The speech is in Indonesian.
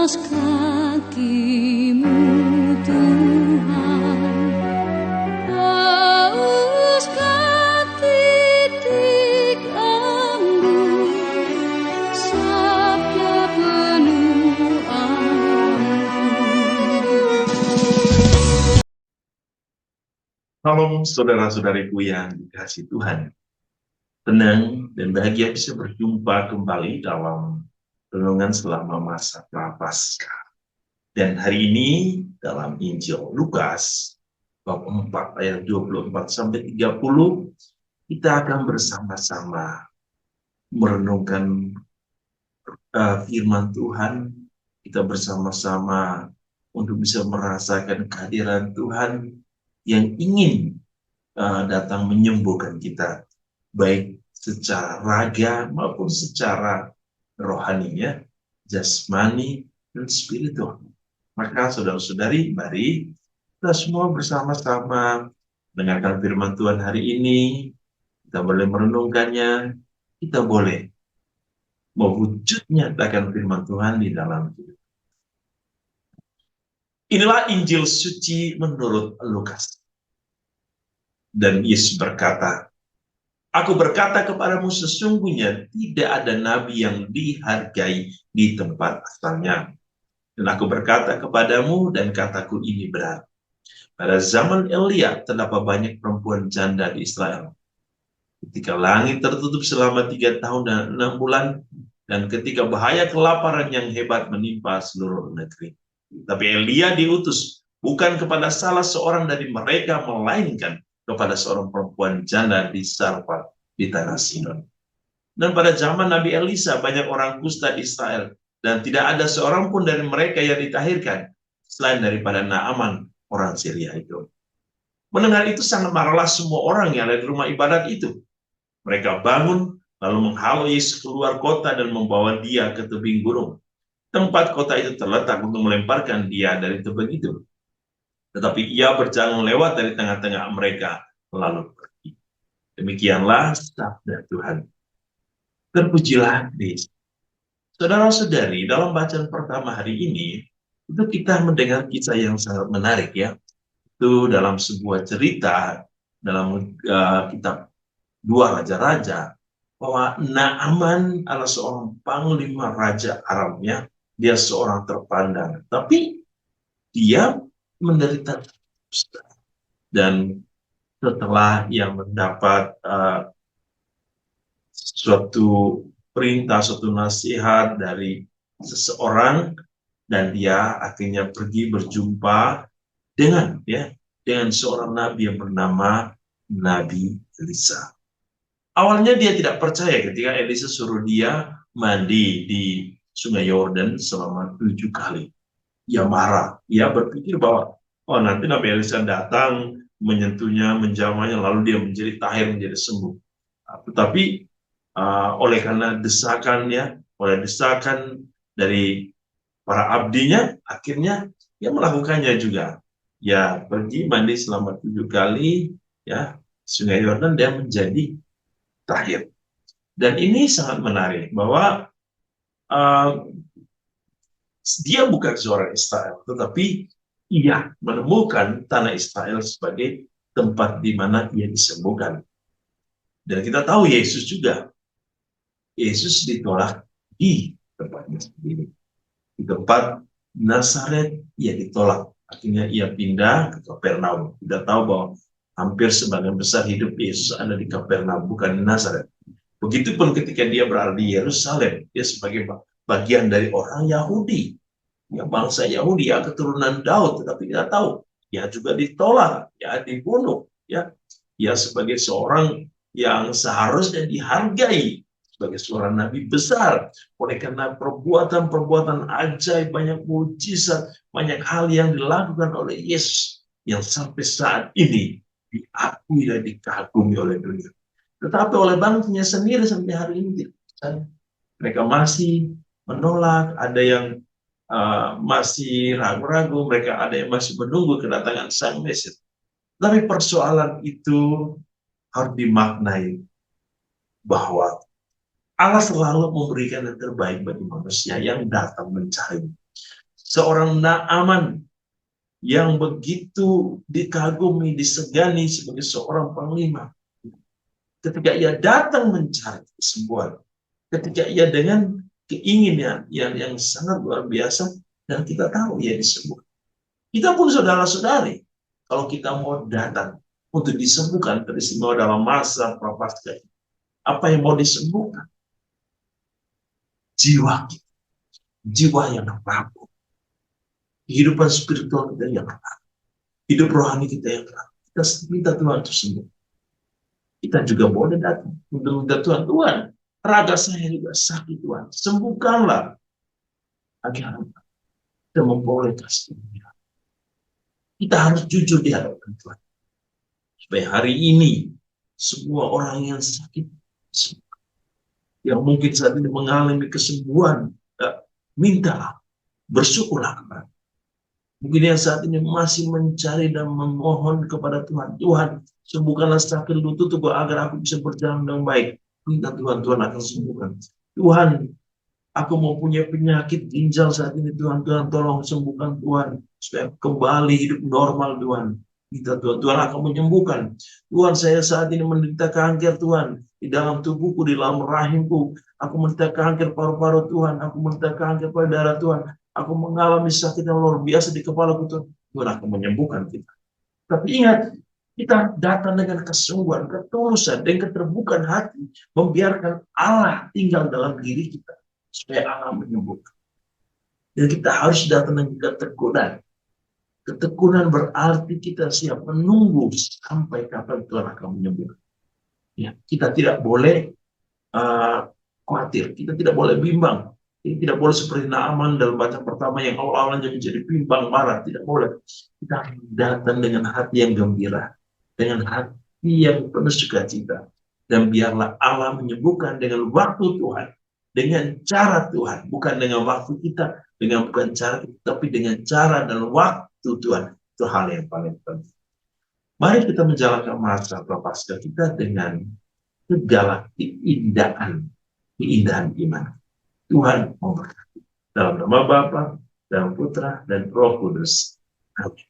atas kakimu Tuhan, hauskan titik embun sabda penuh ampun. Salam saudara-saudariku yang dikasihi Tuhan. Tenang dan bahagia bisa berjumpa kembali dalam renungan selama masa Prapaskah. Dan hari ini dalam Injil Lukas bab 4 ayat 24 sampai 30 kita akan bersama-sama merenungkan firman Tuhan. Kita bersama-sama untuk bisa merasakan kehadiran Tuhan yang ingin datang menyembuhkan kita, baik secara raga maupun secara rohaninya, jasmani dan spiritual. Maka saudara-saudari, mari kita semua bersama-sama mendengarkan firman Tuhan hari ini. Kita boleh merenungkannya, kita boleh mewujud nyatakan firman Tuhan di dalam hidup. Inilah Injil suci menurut Lukas. Dan Yesus berkata, "Aku berkata kepadamu, sesungguhnya tidak ada nabi yang dihargai di tempat asalnya. Dan aku berkata kepadamu, dan kataku ini benar. Pada zaman Elia terdapat banyak perempuan janda di Israel. Ketika langit tertutup selama 3 tahun dan 6 bulan, dan ketika bahaya kelaparan yang hebat menimpa seluruh negeri. Tapi Elia diutus bukan kepada salah seorang dari mereka, melainkan kepada seorang perempuan janda di Sarfat di tanah Sidon. Dan pada zaman Nabi Elisa banyak orang kusta di Israel, dan tidak ada seorang pun dari mereka yang ditahirkan selain daripada Naaman orang Syria itu." Mendengar itu sangat marahlah semua orang yang ada di rumah ibadat itu. Mereka bangun lalu menghalau Yesus keluar kota dan membawa dia ke tebing gunung. Tempat kota itu terletak untuk melemparkan dia dari tebing itu. Tetapi ia berjalan lewat dari tengah-tengah mereka lalu pergi. Demikianlah sabda Tuhan. Terpujilah Kristus. Saudara-saudari, dalam bacaan pertama hari ini, itu kita mendengar kisah yang sangat menarik ya. Itu dalam sebuah cerita dalam kitab 2 Raja-Raja, bahwa Naaman adalah seorang panglima raja Aram ya. Dia seorang terpandang, tapi dia menderita kusta. Dan setelah ia mendapat suatu perintah, suatu nasihat dari seseorang, dan dia akhirnya pergi berjumpa dengan seorang nabi yang bernama Nabi Elisa. Awalnya dia tidak percaya ketika Elisa suruh dia mandi di Sungai Yordan selama 7 kali. Ia marah. Ia berpikir bahwa nanti Nabi Elisa datang menyentuhnya, menjamahnya, lalu dia menjadi tahir, menjadi sembuh. Tetapi oleh karena desakan dari para abdinya, akhirnya dia melakukannya juga. Ya, pergi mandi selama 7 kali ya Sungai Yordan, dia menjadi tahir. Dan ini sangat menarik bahwa dia bukan seorang Israel, tetapi ia menemukan tanah Israel sebagai tempat di mana ia disembuhkan. Dan kita tahu Yesus juga. Yesus ditolak di tempatnya sendiri. Di tempat Nazaret ia ditolak. Akhirnya ia pindah ke Kapernaum. Kita tahu bahwa hampir sebagian besar hidup Yesus ada di Kapernaum, bukan di Nazaret. Begitupun ketika dia berada di Yerusalem, dia sebagai bagian dari orang Yahudi. Ya, bangsa Yahudi, ya, keturunan Daud, tetapi kita tahu dia juga ditolak, ya, dibunuh, ya. Dia sebagai seorang yang seharusnya dihargai sebagai seorang nabi besar, oleh karena perbuatan-perbuatan ajaib, banyak mujizat, banyak hal yang dilakukan oleh Yesus yang sampai saat ini diakui dan dikagumi oleh dunia. Tetapi oleh bangsanya sendiri sampai hari ini mereka masih menolak, ada yang masih ragu-ragu, mereka ada yang masih menunggu kedatangan Sang Mesias. Tapi persoalan itu harus dimaknai bahwa Allah selalu memberikan yang terbaik bagi manusia yang datang mencari. Seorang Naaman yang begitu dikagumi, disegani sebagai seorang panglima. Ketika ia datang mencari kesembuhan, ketika ia dengan keinginan yang sangat luar biasa, dan kita tahu ia disembuhkan. Kita pun saudara-saudari, kalau kita mau datang untuk disembuhkan, teristimewa dalam masa prapaskah, apa yang mau disembuhkan? Jiwa kita, jiwa yang rapuh, kehidupan spiritual kita yang rapuh, hidup rohani kita yang rapuh. Kita minta Tuhan untuk sembuh. Kita juga boleh datang untuk minta Tuhan, Tuhan, raga saya juga sakit, Tuhan, sembuhkanlah agar kita memperoleh kasih. Kita harus jujur di hadapan Tuhan, supaya hari ini semua orang yang sakit, yang mungkin saat ini mengalami kesembuhan, mintalah, bersyukurlah kepada. Mungkin yang saat ini masih mencari dan memohon kepada Tuhan, Tuhan, sembuhkanlah sakit lututku agar aku bisa berjalan dengan baik. Minta Tuhan, Tuhan akan sembuhkan. Tuhan, aku mau punya penyakit ginjal saat ini, Tuhan, Tuhan tolong sembuhkan Tuhan, supaya kembali hidup normal, Tuhan. Minta Tuhan, Tuhan akan menyembuhkan. Tuhan, saya saat ini menderita kanker, Tuhan, di dalam tubuhku, di dalam rahimku. Aku menderita kanker paru-paru, Tuhan. Aku menderita kanker pada darah, Tuhan. Aku mengalami sakit yang luar biasa di kepala, Tuhan. Tuhan akan menyembuhkan kita. Tapi ingat, kita datang dengan kesungguhan, ketulusan, dan keterbukaan hati, membiarkan Allah tinggal dalam diri kita, supaya Allah menyembuhkan. Dan kita harus datang dengan ketekunan. Ketekunan berarti kita siap menunggu sampai kapan Tuhan akan menyembuhkan. Ya, kita tidak boleh khawatir, kita tidak boleh bimbang. Ini tidak boleh seperti Naaman dalam bacaan pertama yang awal-awalnya menjadi bimbang, marah. Tidak boleh. Kita datang dengan hati yang gembira, dengan hati yang penuh sukacita. Dan biarlah Allah menyembuhkan dengan waktu Tuhan, dengan cara Tuhan, bukan dengan waktu kita, dengan bukan cara kita, tapi dengan cara dan waktu Tuhan. Itu hal yang paling penting. Mari kita menjalankan masa prapaskah kita dengan segala keindahan iman. Tuhan memberkati. Dalam nama Bapa, dan Putra, dan Roh Kudus. Amin.